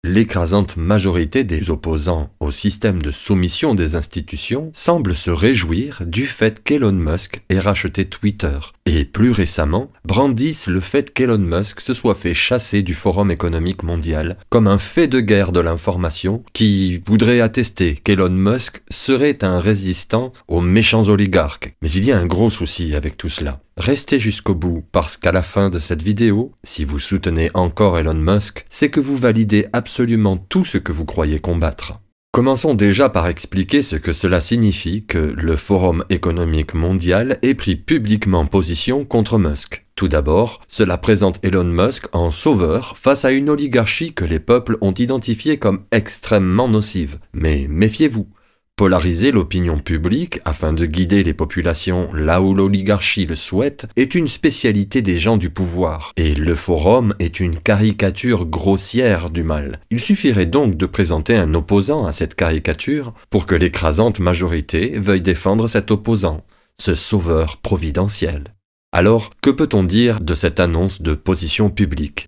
L'écrasante majorité des opposants au système de soumission des institutions semble se réjouir du fait qu'Elon Musk ait racheté Twitter et, plus récemment, brandissent le fait qu'Elon Musk se soit fait chasser du Forum économique mondial comme un fait de guerre de l'information qui voudrait attester qu'Elon Musk serait un résistant aux méchants oligarques. Mais il y a un gros souci avec tout cela. Restez jusqu'au bout parce qu'à la fin de cette vidéo, si vous soutenez encore Elon Musk, c'est que vous validez absolument tout ce que vous croyez combattre. Commençons déjà par expliquer ce que cela signifie que le Forum économique mondial ait pris publiquement position contre Musk. Tout d'abord, cela présente Elon Musk en sauveur face à une oligarchie que les peuples ont identifiée comme extrêmement nocive. Mais méfiez-vous. Polariser l'opinion publique afin de guider les populations là où l'oligarchie le souhaite est une spécialité des gens du pouvoir, et le forum est une caricature grossière du mal. Il suffirait donc de présenter un opposant à cette caricature pour que l'écrasante majorité veuille défendre cet opposant, ce sauveur providentiel. Alors, que peut-on dire de cette annonce de position publique ?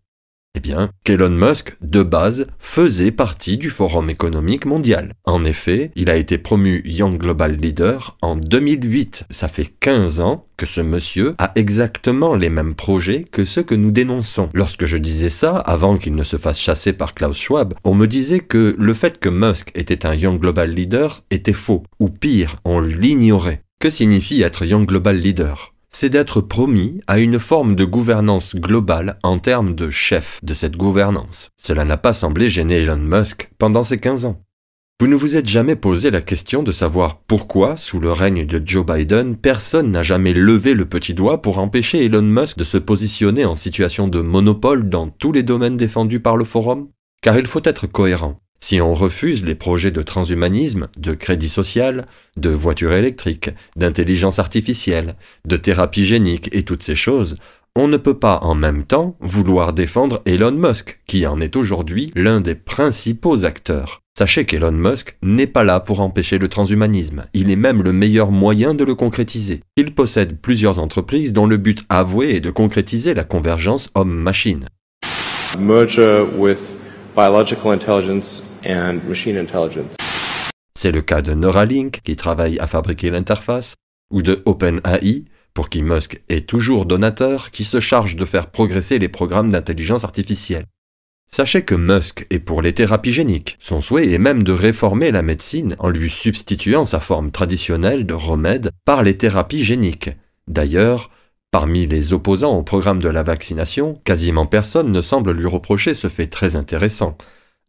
Eh bien, qu'Elon Musk, de base, faisait partie du Forum économique mondial. En effet, il a été promu Young Global Leader en 2008. Ça fait 15 ans que ce monsieur a exactement les mêmes projets que ceux que nous dénonçons. Lorsque je disais ça, avant qu'il ne se fasse chasser par Klaus Schwab, on me disait que le fait que Musk était un Young Global Leader était faux. Ou pire, on l'ignorait. Que signifie être Young Global Leader ? C'est d'être promis à une forme de gouvernance globale en termes de chef de cette gouvernance. Cela n'a pas semblé gêner Elon Musk pendant ces 15 ans. Vous ne vous êtes jamais posé la question de savoir pourquoi, sous le règne de Joe Biden, personne n'a jamais levé le petit doigt pour empêcher Elon Musk de se positionner en situation de monopole dans tous les domaines défendus par le forum ? Car il faut être cohérent. Si on refuse les projets de transhumanisme, de crédit social, de voitures électriques, d'intelligence artificielle, de thérapie génique et toutes ces choses, on ne peut pas en même temps vouloir défendre Elon Musk, qui en est aujourd'hui l'un des principaux acteurs. Sachez qu'Elon Musk n'est pas là pour empêcher le transhumanisme, il est même le meilleur moyen de le concrétiser. Il possède plusieurs entreprises dont le but avoué est de concrétiser la convergence homme-machine. Merger with biological intelligence and machine intelligence. C'est le cas de Neuralink, qui travaille à fabriquer l'interface, ou de OpenAI, pour qui Musk est toujours donateur, qui se charge de faire progresser les programmes d'intelligence artificielle. Sachez que Musk est pour les thérapies géniques. Son souhait est même de réformer la médecine en lui substituant sa forme traditionnelle de remède par les thérapies géniques. D'ailleurs, parmi les opposants au programme de la vaccination, quasiment personne ne semble lui reprocher ce fait très intéressant.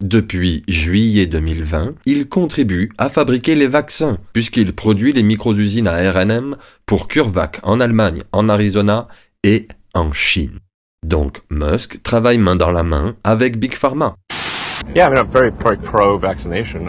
Depuis juillet 2020, il contribue à fabriquer les vaccins, puisqu'il produit les micro-usines à RNM pour CureVac en Allemagne, en Arizona et en Chine. Donc Musk travaille main dans la main avec Big Pharma. Yeah, I'm very pro-vaccination.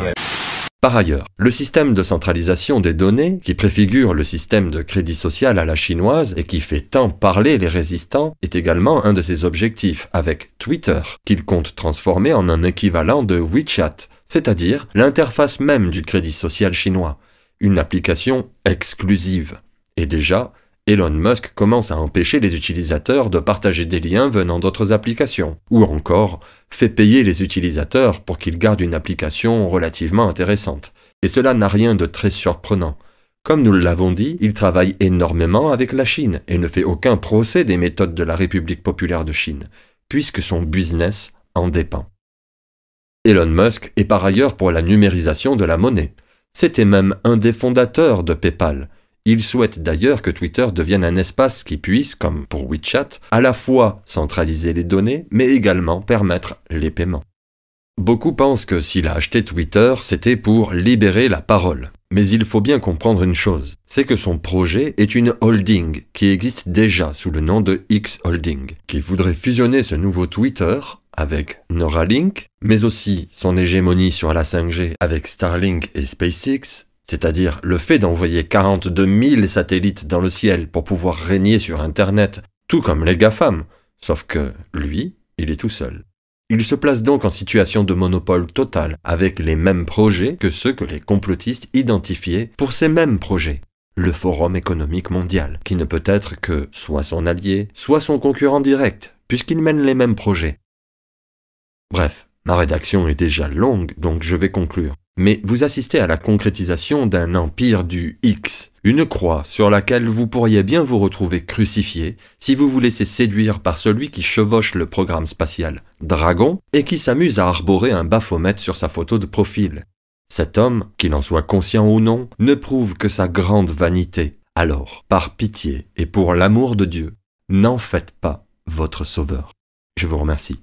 Par ailleurs, le système de centralisation des données, qui préfigure le système de crédit social à la chinoise et qui fait tant parler les résistants, est également un de ses objectifs avec Twitter, qu'il compte transformer en un équivalent de WeChat, c'est-à-dire l'interface même du crédit social chinois, une application exclusive. Et déjà, Elon Musk commence à empêcher les utilisateurs de partager des liens venant d'autres applications, ou encore fait payer les utilisateurs pour qu'ils gardent une application relativement intéressante. Et cela n'a rien de très surprenant. Comme nous l'avons dit, il travaille énormément avec la Chine et ne fait aucun procès des méthodes de la République populaire de Chine, puisque son business en dépend. Elon Musk est par ailleurs pour la numérisation de la monnaie. C'était même un des fondateurs de PayPal. Il souhaite d'ailleurs que Twitter devienne un espace qui puisse, comme pour WeChat, à la fois centraliser les données, mais également permettre les paiements. Beaucoup pensent que s'il a acheté Twitter, c'était pour libérer la parole. Mais il faut bien comprendre une chose, c'est que son projet est une holding qui existe déjà sous le nom de X Holding, qui voudrait fusionner ce nouveau Twitter avec Neuralink, mais aussi son hégémonie sur la 5G avec Starlink et SpaceX, c'est-à-dire le fait d'envoyer 42 000 satellites dans le ciel pour pouvoir régner sur Internet, tout comme les GAFAM, sauf que lui, il est tout seul. Il se place donc en situation de monopole total, avec les mêmes projets que ceux que les complotistes identifiaient pour ces mêmes projets. Le Forum économique mondial, qui ne peut être que soit son allié, soit son concurrent direct, puisqu'il mène les mêmes projets. Bref, ma rédaction est déjà longue, donc je vais conclure. Mais vous assistez à la concrétisation d'un empire du X, une croix sur laquelle vous pourriez bien vous retrouver crucifié si vous vous laissez séduire par celui qui chevauche le programme spatial Dragon et qui s'amuse à arborer un Baphomet sur sa photo de profil. Cet homme, qu'il en soit conscient ou non, ne prouve que sa grande vanité. Alors, par pitié et pour l'amour de Dieu, n'en faites pas votre sauveur. Je vous remercie.